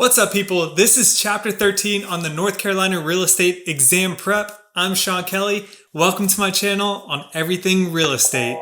What's up, people? This is Chapter 13 on the North Carolina Real Estate Exam Prep. I'm Sean Kelly. Welcome to my channel on everything real estate.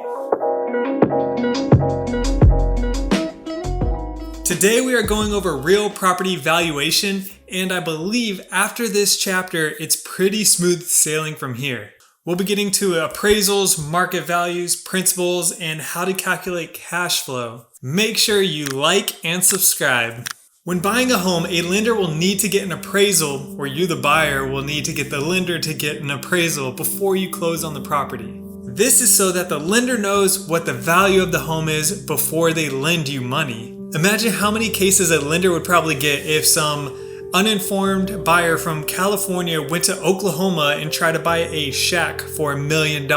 Today we are going over real property valuation, and I believe after this chapter, it's pretty smooth sailing from here. We'll be getting to appraisals, market values, principles, and how to calculate cash flow. Make sure you like and subscribe. When buying a home, a lender will need to get an appraisal, or you, the buyer, will need to get the lender to get an appraisal before you close on the property. This is so that the lender knows what the value of the home is before they lend you money. Imagine how many cases a lender would probably get if some uninformed buyer from California went to Oklahoma and tried to buy a shack for $1 million,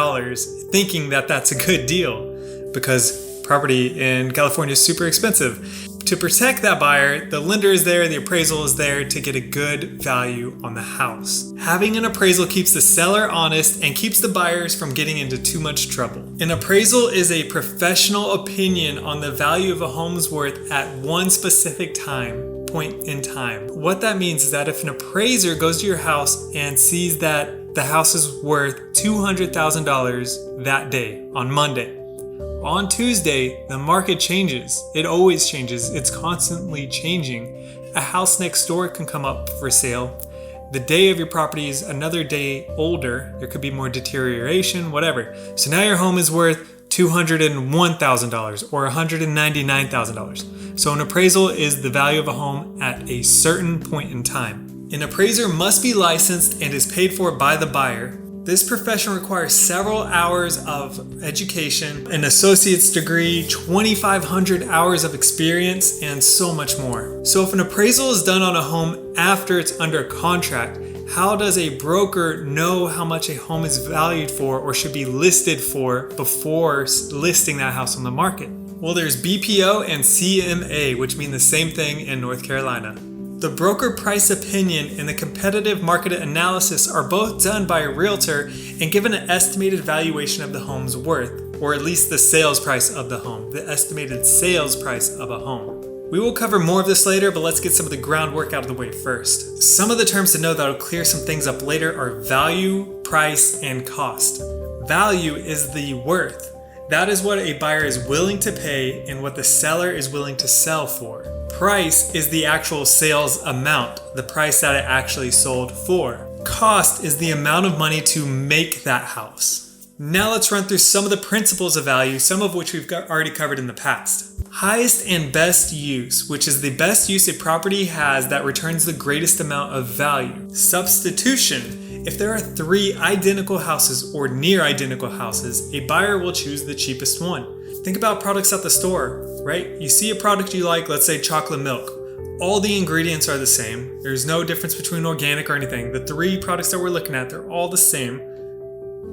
thinking that that's a good deal because property in California is super expensive. To protect that buyer, the lender is there, the appraisal is there to get a good value on the house. Having an appraisal keeps the seller honest and keeps the buyers from getting into too much trouble. An appraisal is a professional opinion on the value of a home's worth at one specific point in time. What that means is that if an appraiser goes to your house and sees that the house is worth $200,000 that day on Monday, on Tuesday, the market changes. It always changes. It's constantly changing. A house next door can come up for sale. The day of your property is another day older. There could be more deterioration, whatever. So now your home is worth $201,000 or $199,000. So an appraisal is the value of a home at a certain point in time. An appraiser must be licensed and is paid for by the buyer. This profession requires several hours of education, an associate's degree, 2,500 hours of experience, and so much more. So if an appraisal is done on a home after it's under contract, how does a broker know how much a home is valued for or should be listed for before listing that house on the market? Well, there's BPO and CMA, which mean the same thing in North Carolina. The broker price opinion and the competitive market analysis are both done by a realtor and give an estimated valuation of the home's worth, or at least the sales price of the home, the estimated sales price of a home. We will cover more of this later, but let's get some of the groundwork out of the way first. Some of the terms to know that will clear some things up later are value, price, and cost. Value is the worth. That is what a buyer is willing to pay and what the seller is willing to sell for. Price is the actual sales amount, the price that it actually sold for. Cost is the amount of money to make that house. Now let's run through some of the principles of value, some of which we've already covered in the past. Highest and best use, which is the best use a property has that returns the greatest amount of value. Substitution. If there are 3 identical houses or near identical houses, a buyer will choose the cheapest one. Think about products at the store, right? You see a product you like, let's say chocolate milk. All the ingredients are the same. There's no difference between organic or anything. The 3 products that we're looking at, they're all the same.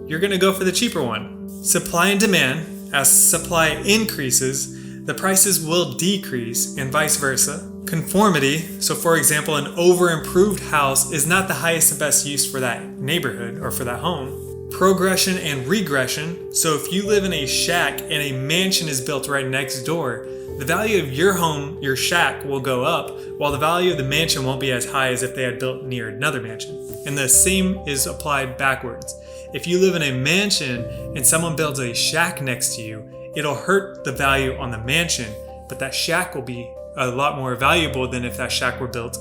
You're gonna go for the cheaper one. Supply and demand. As supply increases, the prices will decrease and vice versa. Conformity. So for example, an over-improved house is not the highest and best use for that neighborhood or for that home. Progression and regression. So if you live in a shack and a mansion is built right next door, the value of your home, your shack, will go up, while the value of the mansion won't be as high as if they had built near another mansion. And the same is applied backwards. If you live in a mansion and someone builds a shack next to you, it'll hurt the value on the mansion, but that shack will be a lot more valuable than if that shack were built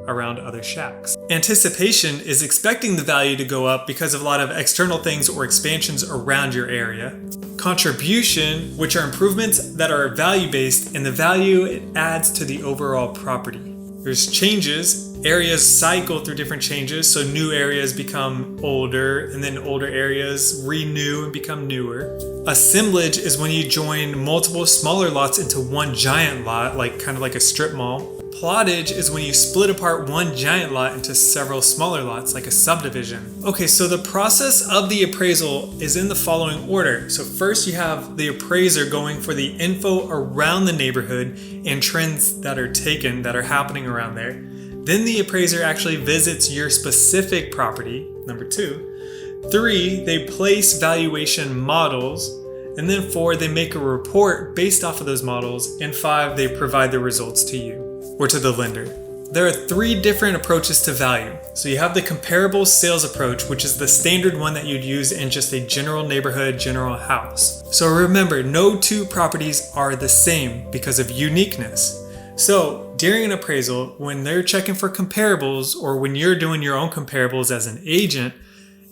around other shacks. Anticipation is expecting the value to go up because of a lot of external things or expansions around your area. Contribution, which are improvements that are value-based and the value it adds to the overall property. There's changes. Areas cycle through different changes, so new areas become older and then older areas renew and become newer. Assemblage is when you join multiple smaller lots into one giant lot, kind of like a strip mall. Plottage is when you split apart one giant lot into several smaller lots, like a subdivision. Okay, so the process of the appraisal is in the following order. So first you have the appraiser going for the info around the neighborhood and trends that are happening around there. Then the appraiser actually visits your specific property, number 2. 3, they place valuation models. And then 4, they make a report based off of those models. And 5, they provide the results to you or to the lender. There are 3 different approaches to value. So you have the comparable sales approach, which is the standard one that you'd use in just a general neighborhood, general house. So remember, no 2 properties are the same because of uniqueness. So during an appraisal, when they're checking for comparables, or when you're doing your own comparables as an agent,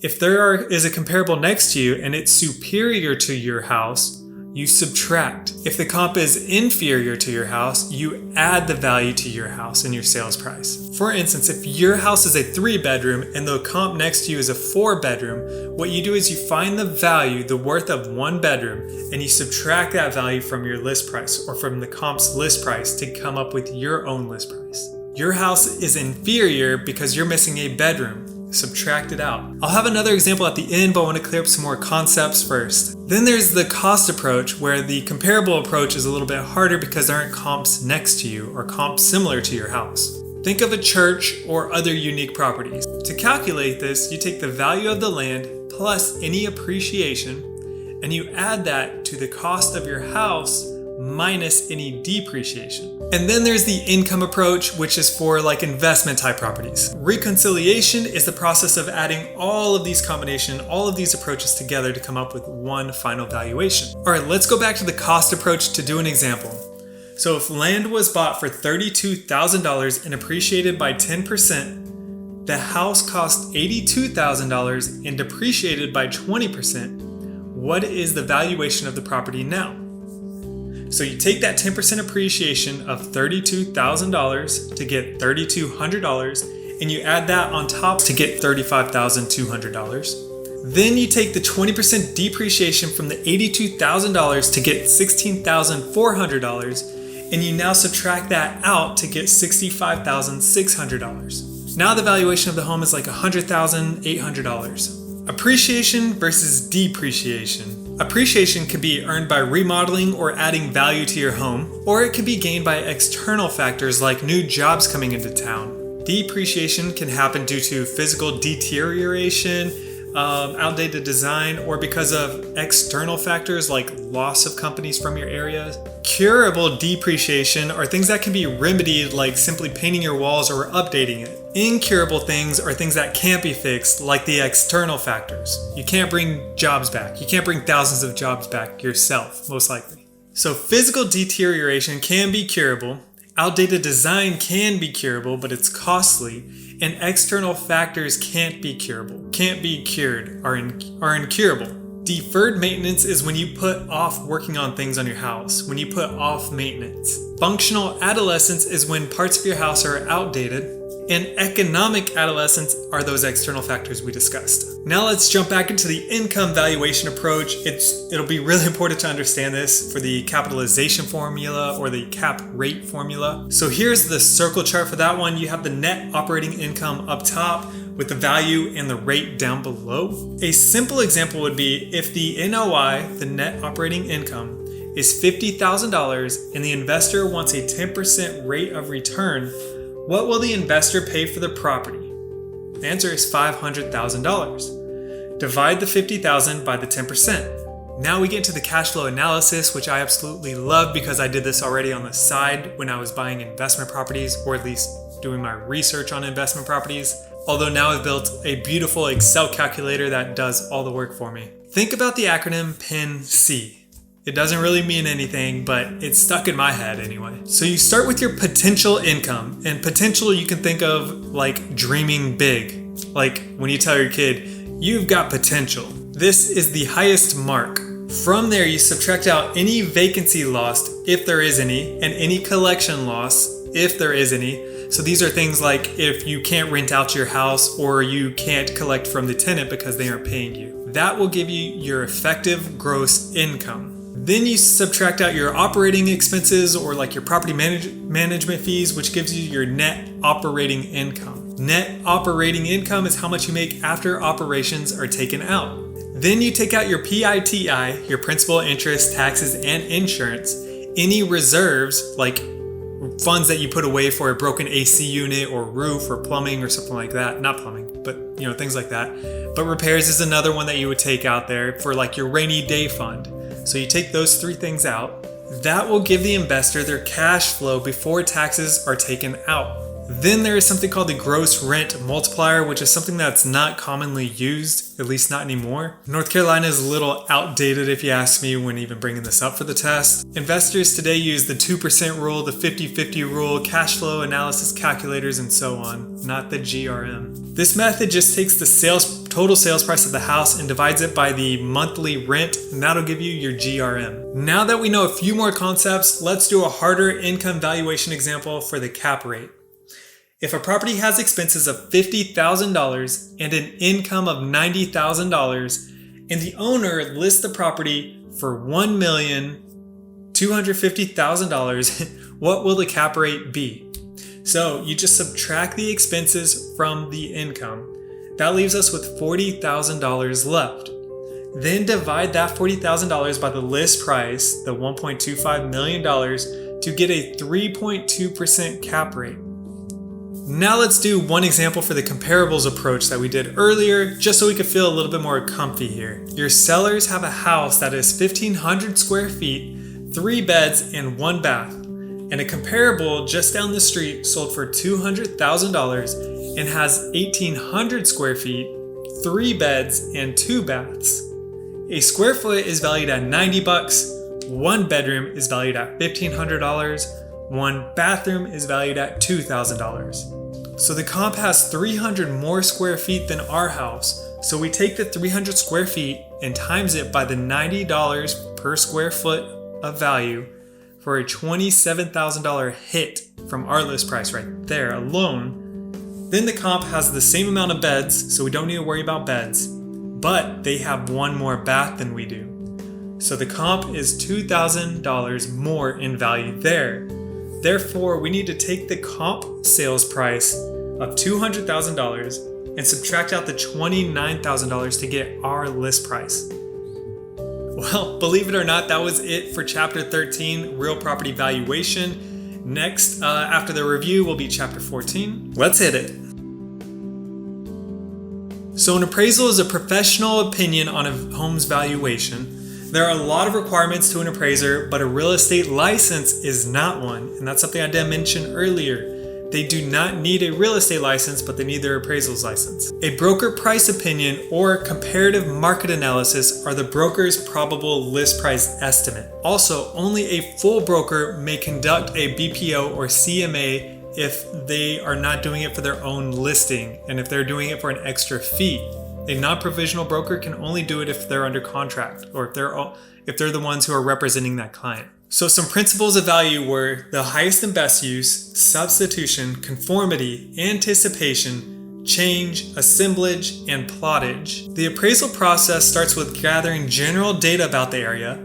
if there is a comparable next to you and it's superior to your house, you subtract. If the comp is inferior to your house, you add the value to your house in your sales price. For instance, if your house is a 3-bedroom and the comp next to you is a 4-bedroom, what you do is you find the value, the worth of 1 bedroom, and you subtract that value from your list price or from the comp's list price to come up with your own list price. Your house is inferior because you're missing a bedroom. Subtract it out. I'll have another example at the end, but I want to clear up some more concepts first. Then there's the cost approach, where the comparable approach is a little bit harder because there aren't comps next to you or comps similar to your house. Think of a church or other unique properties. To calculate this, you take the value of the land plus any appreciation, and you add that to the cost of your house minus any depreciation. And then there's the income approach, which is for like investment type properties. Reconciliation is the process of adding all of these approaches together to come up with one final valuation. All right, let's go back to the cost approach to do an example. So if land was bought for $32,000 and appreciated by 10%, the house cost $82,000 and depreciated by 20%. What is the valuation of the property now? So you take that 10% appreciation of $32,000 to get $3,200, and you add that on top to get $35,200. Then you take the 20% depreciation from the $82,000 to get $16,400, and you now subtract that out to get $65,600. Now the valuation of the home is like $100,800. Appreciation versus depreciation. Appreciation can be earned by remodeling or adding value to your home, or it can be gained by external factors like new jobs coming into town. Depreciation can happen due to physical deterioration, outdated design, or because of external factors like loss of companies from your area. Curable depreciation are things that can be remedied, like simply painting your walls or updating it. Incurable things are things that can't be fixed, like the external factors. You can't bring jobs back. You can't bring thousands of jobs back yourself, most likely. So physical deterioration can be curable. Outdated design can be curable, but it's costly. And external factors can't be cured, are incurable. Deferred maintenance is when you put off working on things on your house, when you put off maintenance. Functional adolescence is when parts of your house are outdated. And economic adolescence are those external factors we discussed. Now let's jump back into the income valuation approach. It'll be really important to understand this for the capitalization formula or the cap rate formula. So here's the circle chart for that one. You have the net operating income up top with the value and the rate down below. A simple example would be if the NOI, the net operating income, is $50,000 and the investor wants a 10% rate of return, what will the investor pay for the property? The answer is $500,000. Divide the $50,000 by the 10%. Now we get into the cash flow analysis, which I absolutely love because I did this already on the side when I was buying investment properties, or at least doing my research on investment properties. Although now I've built a beautiful Excel calculator that does all the work for me. Think about the acronym PIN-C. It doesn't really mean anything, but it's stuck in my head anyway. So you start with your potential income, and potential you can think of like dreaming big. Like when you tell your kid, you've got potential. This is the highest mark. From there, you subtract out any vacancy lost, if there is any, and any collection loss, if there is any. So these are things like if you can't rent out your house or you can't collect from the tenant because they aren't paying you. That will give you your effective gross income. Then you subtract out your operating expenses or like your property management fees, which gives you your net operating income. Net operating income is how much you make after operations are taken out. Then you take out your PITI, your principal, interest, taxes, and insurance, any reserves like funds that you put away for a broken AC unit or roof or plumbing or something like that. Not plumbing, but things like that. But repairs is another one that you would take out there for like your rainy day fund. So you take those 3 things out. That will give the investor their cash flow before taxes are taken out. Then there is something called the gross rent multiplier, which is something that's not commonly used, at least not anymore. North Carolina is a little outdated if you ask me when even bringing this up for the test. Investors today use the 2% rule, the 50-50 rule, cash flow analysis calculators, and so on, not the GRM. This method just takes the total sales price of the house and divides it by the monthly rent, and that'll give you your GRM. Now that we know a few more concepts, let's do a harder income valuation example for the cap rate. If a property has expenses of $50,000 and an income of $90,000, and the owner lists the property for $1,250,000, what will the cap rate be? So you just subtract the expenses from the income. That leaves us with $40,000 left. Then divide that $40,000 by the list price, the $1.25 million, to get a 3.2% cap rate. Now let's do one example for the comparables approach that we did earlier, just so we could feel a little bit more comfy here. Your sellers have a house that is 1,500 square feet, 3 beds and 1 bath, and a comparable just down the street sold for $200,000 and has 1,800 square feet, 3 beds and 2 baths. A square foot is valued at $90, 1 bedroom is valued at $1,500, 1 bathroom is valued at $2,000. So the comp has 300 more square feet than our house. So we take the 300 square feet and times it by the $90 per square foot of value for a $27,000 hit from our list price right there alone. Then the comp has the same amount of beds, so we don't need to worry about beds, but they have 1 more bath than we do. So the comp is $2,000 more in value there. Therefore, we need to take the comp sales price of $200,000 and subtract out the $29,000 to get our list price. Well, believe it or not, that was it for Chapter 13, Real Property Valuation. Next, after the review, will be Chapter 14. Let's hit it. So an appraisal is a professional opinion on a home's valuation. There are a lot of requirements to an appraiser, but a real estate license is not one, and that's something I did mention earlier. They do not need a real estate license, but they need their appraisal's license. A broker price opinion or comparative market analysis are the broker's probable list price estimate. Also, only a full broker may conduct a BPO or CMA if they are not doing it for their own listing and if they're doing it for an extra fee. A non-provisional broker can only do it if they're under contract or if they're the ones who are representing that client. So some principles of value were the highest and best use, substitution, conformity, anticipation, change, assemblage, and plottage. The appraisal process starts with gathering general data about the area,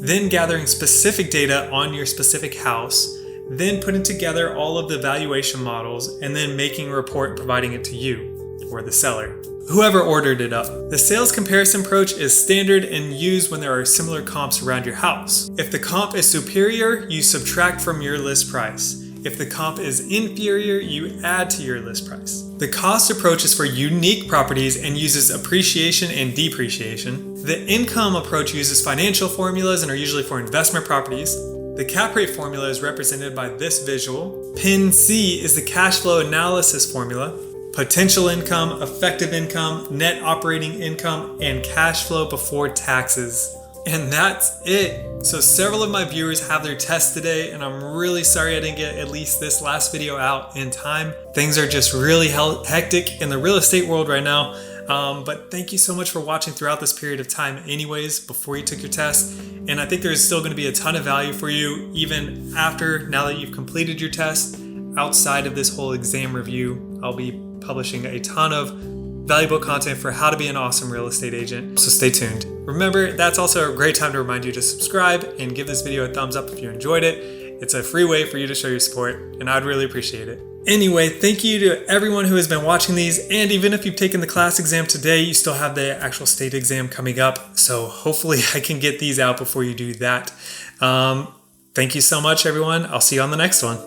then gathering specific data on your specific house, then putting together all of the valuation models, and then making a report and providing it to you or the seller, whoever ordered it up. The sales comparison approach is standard and used when there are similar comps around your house. If the comp is superior, you subtract from your list price. If the comp is inferior, you add to your list price. The cost approach is for unique properties and uses appreciation and depreciation. The income approach uses financial formulas and are usually for investment properties. The cap rate formula is represented by this visual. Pin C is the cash flow analysis formula. Potential income, effective income, net operating income, and cash flow before taxes. And that's it. So several of my viewers have their tests today, and I'm really sorry I didn't get at least this last video out in time. Things are just really hectic in the real estate world right now. But thank you so much for watching throughout this period of time anyways, before you took your test. And I think there's still going to be a ton of value for you even after, now that you've completed your test. Outside of this whole exam review, I'll be publishing a ton of valuable content for how to be an awesome real estate agent. So stay tuned. Remember, that's also a great time to remind you to subscribe and give this video a thumbs up if you enjoyed it. It's a free way for you to show your support, and I'd really appreciate it. Anyway, thank you to everyone who has been watching these, and even if you've taken the class exam today, you still have the actual state exam coming up, so hopefully I can get these out before you do that. Thank you so much, everyone. I'll see you on the next one.